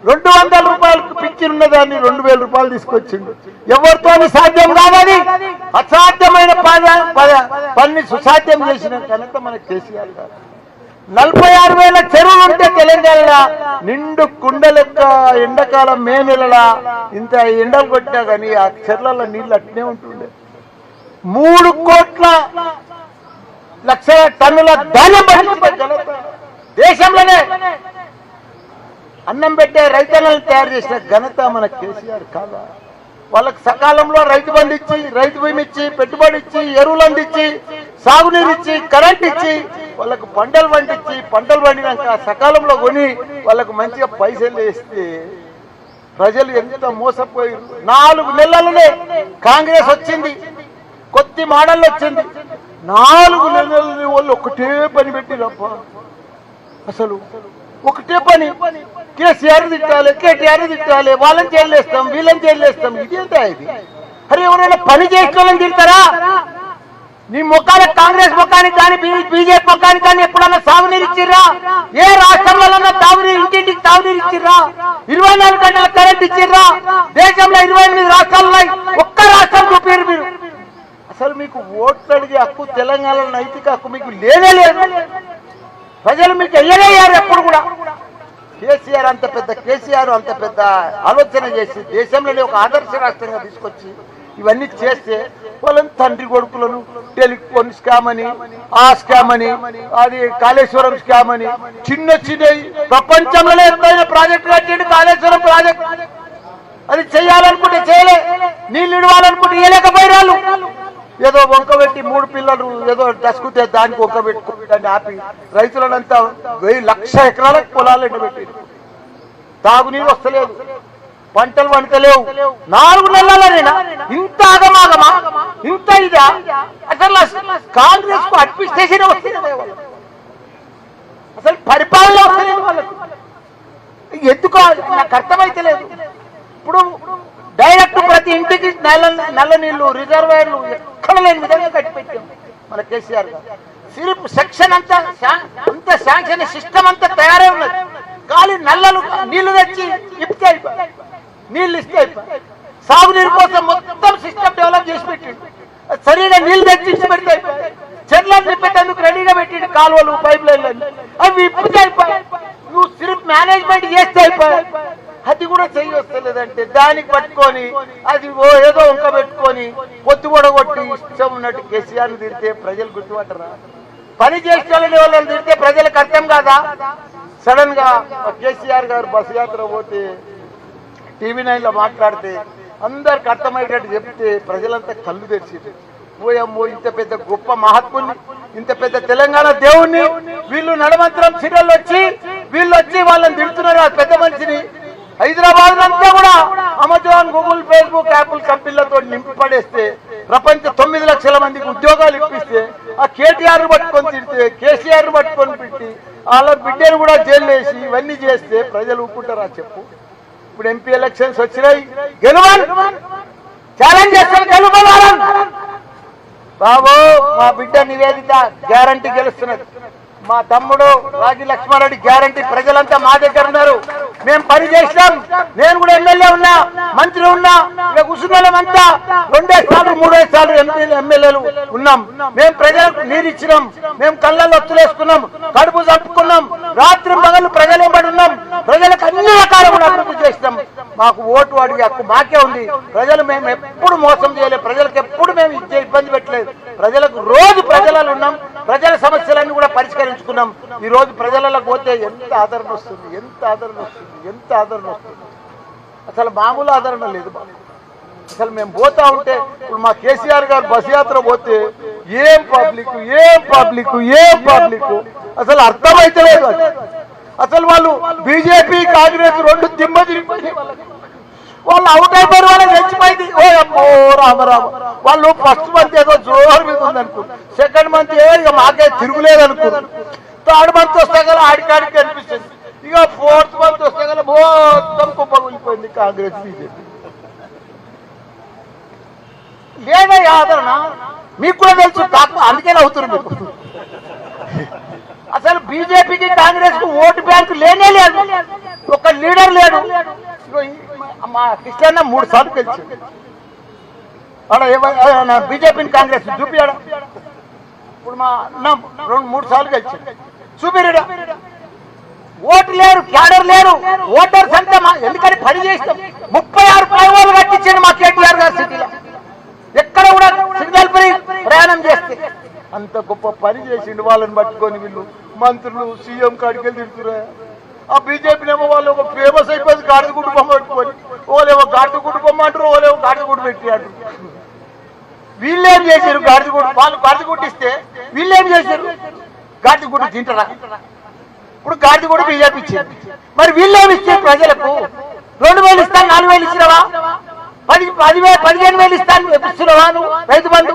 200 రూపాయలకు పింఛన్ దాన్ని 2000 రూపాయలు తీసుకొచ్చిండు. ఎవరితో సాధ్యం కాదని అసాధ్యమైన పని సుసాధ్యం చేసిన ఘనత మన కేసీఆర్ గారు. 46,000 చెరువులు ఉంటే తెలంగాణలో నిండు కుండలెక్క ఎండాకాలం మే నెలలా ఇంత ఎండలు కొట్టినా కానీ ఆ చెర్లలో నీళ్ళు అట్నే ఉంటుండే. 3 కోట్ల లక్షల టన్నుల ధాన్యం పండించిన ఘనత దేశంలోనే. అన్నం పెట్టే రైతన్నలను తయారు చేసిన ఘనత మన కేసీఆర్ కాదా? వాళ్ళకి సకాలంలో రైతు బంధు ఇచ్చి, రైతు భూమి ఇచ్చి, పెట్టుబడి ఇచ్చి, ఎరువులు అందించి, సాగునీరు ఇచ్చి, కరెంట్ ఇచ్చి, వాళ్ళకు పంటలు పండించి, పంటలు పండినాక సకాలంలో కొని వాళ్ళకు మంచిగా పైసలు వేస్తే ప్రజలు ఎంత మోసపోయారు. 4 నెలలనే కాంగ్రెస్ వచ్చింది, కొద్ది మోడల్ వచ్చింది. 4 నెలలని వాళ్ళు ఒకటే పని పెట్టిరప్ప. అసలు ఒకటే పని, కేసీఆర్ తిట్టాలి, కేటీఆర్ తిట్టాలి, వాళ్ళని జైలు వేస్తాం, వీళ్ళని జైలు వేస్తాం. ఇదేంటా ఇది? అరే ఎవరైనా పని చేసుకోవాలని తిడతారా? నీ ముఖానికి, కాంగ్రెస్ ముఖానికి కానీ బీజేపీ ముఖానికి కానీ ఎప్పుడన్నా సాగునీరు ఇచ్చిర్రా? ఏ రాష్ట్రంలో తాగునీరు, ఇంటింటికి తాగునీరు ఇచ్చిర్రా? 24 గంటల కరెంట్ ఇచ్చిర్రా? దేశంలో 28 రాష్ట్రాలు ఉన్నాయి, ఒక్క రాష్ట్రం చూపారు మీరు. అసలు మీకు ఓట్లు అడిగే హక్కు, తెలంగాణలో నైతిక హక్కు మీకు లేనే లేదు. ప్రజలు మీకు ఎయ్యలేయారు ఎప్పుడు కూడా. కేసీఆర్ అంత పెద్ద ఆలోచన చేసి దేశంలోనే ఒక ఆదర్శ రాష్ట్రంగా తీసుకొచ్చి ఇవన్నీ చేస్తే వాళ్ళని తండ్రి కొడుకులను టెలిఫోన్ స్కామ్ అని, ఆ స్కామ్ అని, అది కాళేశ్వరం స్కామ్ అని, చిన్న ప్రపంచంలోనే ఎత్తైన ప్రాజెక్టు కట్టిండు కాళేశ్వరం ప్రాజెక్ట్. అది చేయాలనుకుంటే చేయలే, నీళ్ళు ఇవ్వాలనుకుంటే ఇవ్వలేకపోయినారు. ఏదో వంక పెట్టి 3 పిల్లలు ఏదో దసుకుతే దానికి వంక పెట్టుకుని దాన్ని ఆపి రైతులనంతా 1,00,000 ఎకరాలకు పొలాలు ఎండబెట్టి తాగునీరు వస్తలేదు, పంటలు పండుతలేవు. 4 నెలలైనా ఇంత ఆగమాగమా, ఇంత ఇదా? అసలు కాంగ్రెస్ కు అడ్మినిస్ట్రేషన్ వస్తుంది, అసలు పరిపాలన వస్తలేదు వాళ్ళకు. ఎందుకు నాకు అర్థమైతే లేదు. ఇప్పుడు డైరెక్ట్ ప్రతి ఇంటికి నల్ల నీళ్లు, రిజర్వాయర్లు ఎక్కడ లేని విధంగా కట్టిపెట్టాం మన కేసీఆర్ గారు. సిరిప్ సెక్షన్ అంతా శాంక్షన్ సిస్టమ్ అంతా తయారై ఉన్నది. కానీ నల్లలు నీళ్లు తెచ్చి ఇప్పితే అయిపోయి, నీళ్లు ఇస్తే అయిపోయి. సాగునీరు కోసం మొత్తం సిస్టమ్ డెవలప్ చేసి పెట్టిండు. సరిగా నీళ్లు తెచ్చి పెడితే అయిపోయి. చెట్లను నింపేందుకు రెడీగా పెట్టిండు, కాలువలు, పైప్ లైన్లు అవి ఇప్పితే అయిపోయి. నువ్వు సిరిప్ మేనేజ్మెంట్ చేస్తే అయిపోయి. అది కూడా చేయొస్తలేదంటే దానికి పట్టుకొని అది ఏదో వంక పెట్టుకొని పొత్తు కూడా కొట్టి ఇష్టం ఉన్నట్టు కేసీఆర్ని తిడితే ప్రజలు గుర్తుపట్టరా? పని చేసేవాళ్ళని వాళ్ళని తిడితే ప్రజలకు అర్థం కాదా? సడన్ గా కేసీఆర్ గారు బస్సు యాత్ర పోతే TV9 లో మాట్లాడితే అందరికి అర్థమయ్యేటట్టు చెప్తే ప్రజలంతా కళ్ళు తెరిచి పోయమ్మో, ఇంత పెద్ద గొప్ప మహాత్ముని, ఇంత పెద్ద తెలంగాణ దేవుణ్ణి వీళ్ళు నడమంత్రం సీరియల్ వీళ్ళు వచ్చి వాళ్ళని తిడుతున్నారు. ఆ పెద్ద మనిషిని హైదరాబాద్ అంతా కూడా అమెజాన్, గూగుల్, ఫేస్బుక్, యాపిల్ కంపెనీలతో నింపి పడేస్తే ప్రపంచ 9 లక్షల మందికి ఉద్యోగాలు ఇప్పిస్తే ఆ కేటీఆర్ పట్టుకొని తిడితే, కేసీఆర్ పట్టుకొని పెట్టి వాళ్ళ బిడ్డను కూడా జైలు వేసి ఇవన్నీ చేస్తే ప్రజలు ఊపుకుంటారా చెప్పు? ఇప్పుడు MP ఎలక్షన్స్ వచ్చినాయి, గెలవాలి, ఛాలెంజ్ చేస్తారు, గెలవాలి బాబు. మా బిడ్డ నివేదిత గ్యారంటీ గెలుస్తున్నది. మా తమ్ముడు రాగి లక్ష్మారెడ్డి గ్యారంటీ. ప్రజలంతా మా దగ్గర ఉన్నారు, మేము పని చేసినాం. నేను కూడా ఎమ్మెల్యే ఉన్నా, మంత్రి ఉన్నా, ఇక కూర్చున్నామంతా 2 సార్లు 3 సార్లు ఎమ్మెల్యేలు ఉన్నాం. మేము ప్రజలకు నీరు ఇచ్చినాం, మేము కళ్ళల్లో ఒత్తులేసుకున్నాం, కడుపు చంపుకున్నాం, రాత్రి పగలు ప్రజలు పడి ఉన్నాం, ప్రజలకు అన్ని రకాల కూడా అభివృద్ధి చేసినాం. మాకు ఓటు అడిగే హక్కు మాకే ఉంది. ప్రజలు మేము ఎప్పుడు మోసం చేయలేదు, ప్రజలకు ఎప్పుడు మేము ఇబ్బంది పెట్టలేదు. ప్రజలకు రోజు ప్రజలలో ఉన్నాం, ప్రజల సమస్యలన్నీ కూడా పరిష్కరించుకున్నాం. ఈ రోజు ప్రజలలో పోతే ఎంత ఆదరణ వస్తుంది, ఎంత ఆదరణ వస్తుంది. అసలు మామూలు ఆదరణ లేదు. అసలు మేము పోతా ఉంటే ఇప్పుడు మా కేసీఆర్ గారు బస్ యాత్ర పోతే ఏం పబ్లిక్ అసలు అర్థమైతే లేదు. అసలు వాళ్ళు బీజేపీ, కాంగ్రెస్ 2 దిమ్మ తిరిగిపోయి వాళ్ళు అవుట్ అయిపోయారు. వాళ్ళకి తెచ్చిపోయింది. ఓ అమ్మో రామరామ. వాళ్ళు ఫస్ట్ మంత్ ఏదో జోరు మీద ఉందనుకో, సెకండ్ మంత్ ఇక మాకే తిరుగులేదు అనుకో, థర్డ్ మంత్ వస్తే కదా ఆడికాడికి అనిపిస్తుంది. ఇక 4th మంత్ వస్తే కదా మొత్తం కుప్పకూలిపోయింది కాంగ్రెస్, బీజేపీ. లేదా ఆదరణ మీకు కూడా తెలుసు, అందుకే అవుతున్నారు మీకు. అసలు బీజేపీకి కాంగ్రెస్ కు ఓటు బ్యాంకు లేనే లేదు, ఒక లీడర్ లేడు. మా కృష్ణ 3 సార్లు గెలిచాడు. బీజేపీని కాంగ్రెస్ చూపియాడా? ఇప్పుడు మా 2-3 సార్లు గెలిచాడు, చూపిరాడా? ఓటు లేరు, క్యాడర్ లేరు, ఓటర్స్ అంతా ఎందుకని పని చేస్తాం. 36 ఫ్లైఓవర్లు కట్టించండి మా కేటీఆర్ గారు సిటీలో, ఎక్కడ కూడా సిగ్నల్ పై ప్రయాణం చేస్తే. అంత గొప్ప పని చేసిండు. వాళ్ళని పట్టుకొని వీళ్ళు మంత్రులు సీఎం కాడికి వెళ్ళి తిరుగుతురా. ఆ బీజేపీనేమో వాళ్ళు ఒక ఫేమస్ అయిపోయింది గాడిదగుడ్డు బొమ్మ పెట్టుకొని, ఓలేమో గాడిదగుడ్డు బొమ్మ అంటారు, ఓలేమో గాడిదగుడ్డు పెట్టి అంటారు. వీళ్ళేం చేశారు? గాడిదగుడ్డు వాళ్ళు గాడిదగుడ్డు ఇస్తే వీళ్ళేం చేశారు? గాడిదగుడ్డు తింటారా? ఇప్పుడు గాడిదగుడ్డు బీజేపీ ఇచ్చింది, మరి వీళ్ళేమి ఇచ్చారు ప్రజలకు? 2000 ఇస్తాను, 4000 ఇచ్చినవా? 15,000 ఇస్తాను ఇస్తున్నావా? నువ్వు రైతు బంధు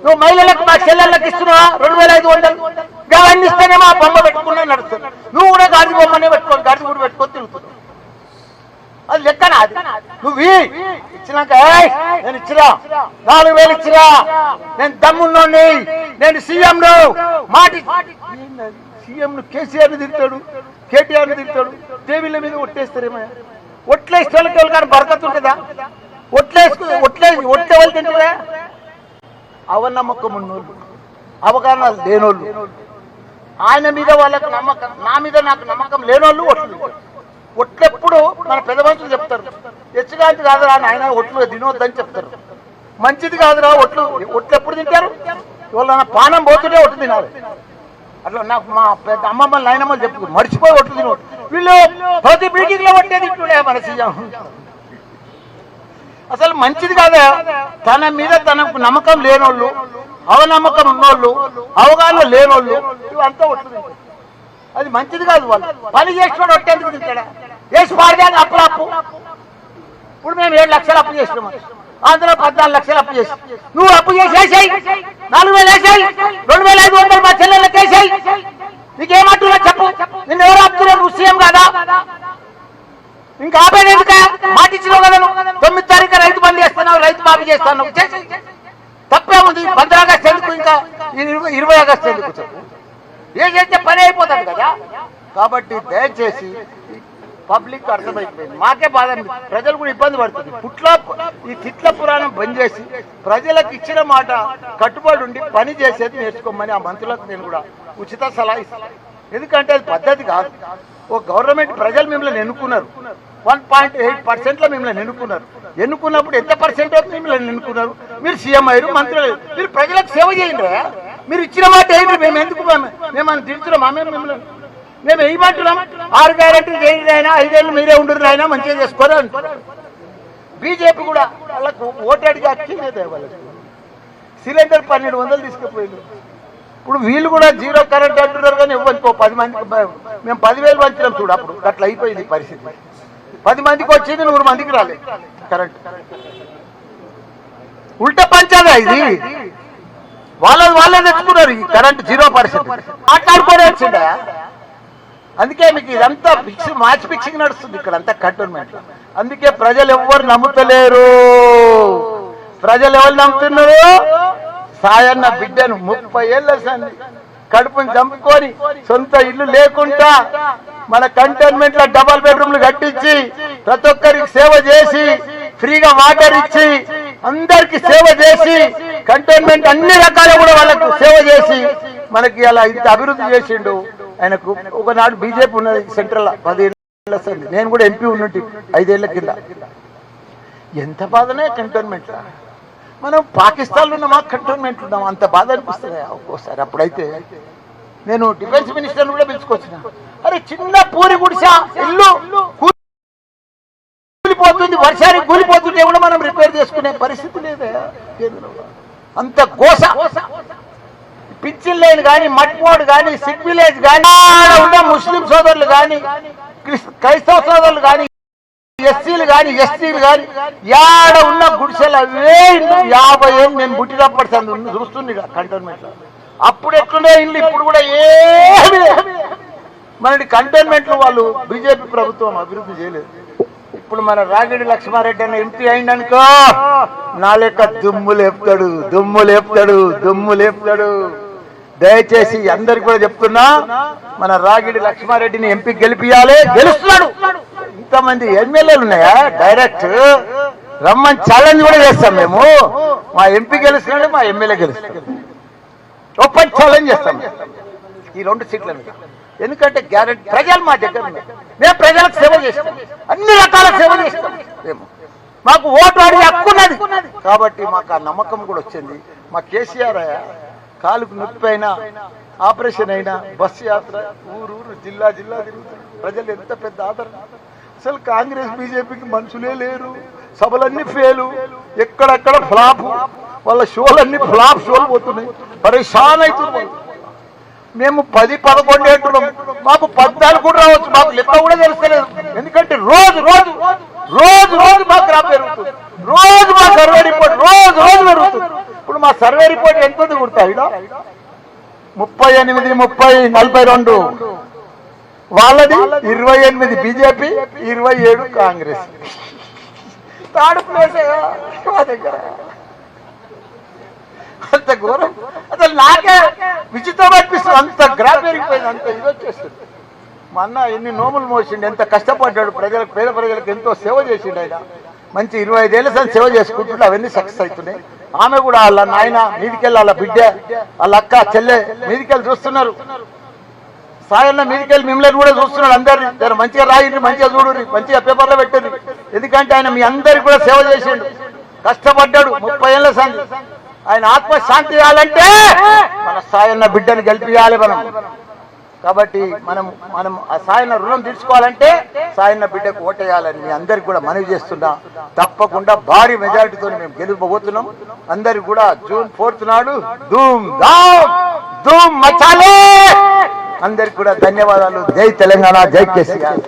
నువ్వు మహిళలకు మా చెల్లెళ్ళకి ఇస్తున్నావా? 2500 అవన్నీ ఇస్తేనేమో ఆ బొమ్మ పెట్టుకున్నా నడుస్తుంది. నువ్వు కూడా గాడి బొమ్మనే పెట్టుకొని గాడి కూడా పెట్టుకొని తిరుగుతున్నావు. అది లెక్కనా? అది నువ్వు ఇచ్చినాక నేను ఇచ్చిరా 4000 ఇచ్చిరా, నేను దమ్మున్నోని, నేను సీఎం మాటి సీఎం కేసీఆర్ని తిరుగుతాడు, కేటీఆర్ని తిరుగుతాడు. టీవీల మీద ఒట్టేస్తారేమో. ఒట్లేస్తే వాళ్ళకి కానీ బరకత్ ఉంటుందా? ఒట్టే వాళ్ళు తింటుందా? అవనమ్మకం ఉన్నోళ్ళు, అవగాహన లేనోళ్ళు, ఆయన మీద వాళ్ళకు నమ్మకం, నా మీద నాకు నమ్మకం లేనోళ్ళు ఒట్లెప్పుడు మన పెద్ద మనుషులు చెప్తారు, హెచ్చుగాంతి కాదురా ఆయన ఒట్లు తినొద్దని చెప్తారు. మంచిది కాదురా ఒట్లు ఎప్పుడు తింటారు? వాళ్ళ పానం పోతుంటే ఒట్లు తినాలి. అట్లా నాకు మా పెద్ద అమ్మమ్మలు నాయనమ్మలు చెప్పు మర్చిపోయి ఒట్లు తినవద్దు. వీళ్ళు ప్రతి మీటింగ్ లో ఒట్టే తింటుండే మన సీఎం. అసలు మంచిది కాదా? తన మీద తనకు నమ్మకం లేనోళ్ళు, అవనమ్మకం ఉన్నోళ్ళు, అవగాహన లేనోళ్ళు ఇవంతా ఒట్లు. అది మంచిది కాదు. వాళ్ళు పని చేసినోడు ఒట్టేందుకు తింటాడా? వేసి పాడితే అప్పు. ఇప్పుడు మేము 7 లక్షలు అప్పు చేసినాము, అందులో 14 లక్షలు అప్పు చేసి నువ్వు అప్పు చేసి వేసాయి, 4000 వేసాయి, 2500 మా చెల్లెళ్ళకి వేసాయి. నీకేమంటున్నా చెప్పు? నిన్ను ఎవరు ఆపుతున్నారు? నువ్వు సీఎం కాదా? ఇంకా ఆపేది ఎందుక? మాటిచ్చినావు కదా నువ్వు. 9 తారీఖు రైతు బంద్ చేస్తున్నావు, రైతు మాఫీ చేస్తాను. తప్పే ఉంది. 15 ఆగస్టు ఎందుకు? ఇంకా 20 ఆగస్టు ఎందుకు? ఏ చేస్తే పని అయిపోతుంది కదా. కాబట్టి దయచేసి పబ్లిక్ అర్థమైపోయింది. మాకే బాధ, ప్రజలు కూడా ఇబ్బంది పడుతుంది. ఈ తిట్ల పురాణం బంద్ చేసి ప్రజలకు ఇచ్చిన మాట కట్టుబడి ఉండి పని చేసేది నేర్చుకోమని ఆ మంత్రులకు నేను కూడా ఉచిత సలహా ఇస్తాను. ఎందుకంటే అది పద్ధతి కాదు. ఓ గవర్నమెంట్ ప్రజలు మిమ్మల్ని ఎన్నుకున్నారు, 1.8% మిమ్మల్ని ఎన్నుకున్నప్పుడు ఎంత పర్సెంట్ మిమ్మల్ని ఎన్నుకున్నారు? మీరు సీఎం అయ్యారు, మంత్రులు. మీరు ప్రజలకు సేవ చేయండి. మీరు ఇచ్చిన మాట ఏంటి? మేము ఎందుకు మేము తిడుతున్నామా? మేము ఏమంటున్నాం? 6 గ్యారెంటీలు చేయండి అయినా, 5 ఏళ్ళు మీరే ఉండరు అయినా మంచిగా చేసుకోరు అంటున్నారు. బీజేపీ కూడా వాళ్ళకు ఓటాడిగా అక్కిందే. వాళ్ళకి సిలిండర్ 1200 తీసుకుపోయింది. ఇప్పుడు వీళ్ళు కూడా 0 కరెంట్ అంటున్నారు. కానీ ఇవ్వనుకో 10 మందికి మేము 10,000 పంచినాం చూడు. అప్పుడు అట్లా అయిపోయింది పరిస్థితి. 10 మందికి వచ్చింది, 100 మందికి రాలేదు కరెంట్. ఉల్టా పంచాదా ఇది? వాళ్ళే తెచ్చుకున్నారు ఈ కరెంట్ 0% మాట్లాడుకోవడం వచ్చిందా? అందుకే మీకు ఇదంతా మ్యాచ్ ఫిక్సింగ్ నడుస్తుంది ఇక్కడ అంతా కంటోన్మెంట్. అందుకే ప్రజలు ఎవ్వరు నమ్ముతలేరు. ప్రజలు ఎవరు నమ్ముతున్నారు? సాయన్న బిడ్డను 30 ఏళ్ళ కడుపుని చంపుకొని సొంత ఇల్లు లేకుండా మన కంటోన్మెంట్ లో డబల్ బెడ్రూమ్లు కట్టించి ప్రతి ఒక్కరికి సేవ చేసి ఫ్రీగా వాటర్ ఇచ్చి అందరికి సేవ చేసి కంటోన్మెంట్ అన్ని రకాల కూడా వాళ్ళకు సేవ చేసి మనకి అలా ఇంత అభివృద్ధి చేసిండు. ఆయనకు ఒకనాడు బీజేపీ ఉన్నది సెంట్రల్ 10 ఏళ్ళ సంది. నేను కూడా ఎంపీ ఉన్నట్టు 5 ఏళ్ల కింద. ఎంత బాధనే కంటోన్మెంట్. మనం పాకిస్తాన్లో ఉన్నామా, కంటోన్మెంట్ ఉన్నామా? అంత బాధ అనిపిస్తుంది ఒక్కోసారి. అప్పుడైతే నేను డిఫెన్స్ మినిస్టర్ కూడా పిలుచుకొచ్చిన. అరే చిన్న పూరి గుడిసా ఇల్లు కూలిపోతుంది, వర్షానికి కూలిపోతుంటే కూడా మనం రిపేర్ చేసుకునే పరిస్థితి లేదా కేంద్రంలో? అంత గోస. పిచ్చిల్ లైన్ కానీ, మట్మోడ్ కానీ, సిక్ విలేజ్ కానీ, ఉన్న ముస్లిం సోదరులు కానీ, క్రైస్తవ సోదరులు కానీ, ఎస్సీలు కానీ, ఎస్టీలు కానీ, యాడ ఉన్న గుడిసెలు అవే ఇల్లు. 50 ఏళ్ళు నేను పుట్టినప్పటి చూస్తుంది కంటోన్మెంట్ లో. అప్పుడు ఎట్లుండే ఇల్లు, ఇప్పుడు కూడా ఏమి. మన కంటోన్మెంట్ లో వాళ్ళు బీజేపీ ప్రభుత్వం అభివృద్ధి చేయలేదు. ఇప్పుడు మన రాగిడి లక్ష్మారెడ్డి అన్న ఎంపీ అయిందనుకో, నా లెక్క దుమ్ము లేపుతాడు. దయచేసి అందరికి కూడా చెప్తున్నా, మన రాగిడి లక్ష్మారెడ్డిని ఎంపీ గెలిపియాలి. గెలుస్తున్నాడు. ఇంతమంది ఎమ్మెల్యేలు ఉన్నాయా, డైరెక్ట్ రమ్మని ఛాలెంజ్ కూడా చేస్తాం మేము. మా ఎంపీ గెలుస్తున్నాడు, మా ఎమ్మెల్యే గెలుస్తున్నాడు, ఓపెన్ ఛాలెంజ్ చేస్తాం ఈ 2 సీట్ల మీద. ఎందుకంటే గ్యారెంటీ ప్రజలు మా దగ్గర ఉన్నారు. మేము ప్రజలకు సేవ చేస్తాం, అన్ని రకాల సేవ చేస్తాం. మేము మాకు ఓటు అడిగి హక్కున్నది కాబట్టి మాకు ఆ నమ్మకం కూడా వచ్చింది. మా కేసీఆర్ కాలుకు నొప్పి అయినా, ఆపరేషన్ అయినా, బస్సు యాత్ర ఊరు జిల్లా జిల్లా తిరుగుతారు. ప్రజలు ఎంత పెద్ద ఆదరణ. అసలు కాంగ్రెస్ బీజేపీకి మనుషులే లేరు. సభలన్నీ ఫెయిలు, ఎక్కడెక్కడ ఫ్లాప్. వాళ్ళ షోలన్నీ ఫ్లాప్ షోలు పోతున్నాయి. పరేషాన్ అవుతున్నాయి. మేము 10-11 అంటున్నాం, మాకు 14 కూడా రావచ్చు. మాకు లెక్క కూడా తెలుస్తలేదు. ఎందుకంటే రోజు రోజు రోజు రోజు మా గ్రాఫ్ పెరుగుతుంది. రోజు మా సర్వే రిపోర్ట్ రోజు రోజు పెరుగుతుంది. ఇప్పుడు మా సర్వే రిపోర్ట్ ఎంత గుర్తాయి? 38, 30, 42 వాళ్ళది, 28 బీజేపీ, 27 కాంగ్రెస్. థర్డ్ ప్లేస్ మా దగ్గర. అంత ఘోరం. అసలు నాకే విచిత్రం అనిపిస్తుంది. అంత గ్రాఫ్ పెరిగిపోయింది, అంత ఇది వచ్చేస్తుంది. మా అన్న ఎన్ని నోములు మోసిండు, ఎంత కష్టపడ్డాడు. ప్రజలకు, పేద ప్రజలకు ఎంతో సేవ చేసిండు. ఆయన మంచి 25 ఏళ్ళ సార్ సేవ చేసుకుంటుంటే అవన్నీ సక్సెస్ అవుతున్నాయి. ఆమె కూడా వాళ్ళ నాయన మీదికెళ్ళి, వాళ్ళ బిడ్డ, వాళ్ళ అక్క, చెల్లె మీదికెళ్ళి చూస్తున్నారు. సాయన్న మీదికెళ్ళి మిమ్మల్ని కూడా చూస్తున్నాడు. అందరినీ మంచిగా రాయండి, మంచిగా చూడండి, మంచిగా పేపర్లో పెట్టండి. ఎందుకంటే ఆయన మీ అందరికి కూడా సేవ చేసిండు, కష్టపడ్డాడు 30 ఏళ్ళ సంది. ఆయన ఆత్మశాంతి ఇవ్వాలంటే మన సాయన్న బిడ్డను గెలిపియాలి మనం. కాబట్టి మనం ఆ సాయన్న రుణం తీర్చుకోవాలంటే సాయన్న బిడ్డకు ఓటేయాలని మీ అందరికి కూడా మనవి చేస్తున్నా. తప్పకుండా భారీ మెజారిటీతో మేము గెలుపబోతున్నాం. అందరికి కూడా జూన్ 4th నాడు ధూమ్ ధామ్ ధూమ్ మచాలే. అందరికి కూడా ధన్యవాదాలు. జై తెలంగాణ, జై కేసీఆర్.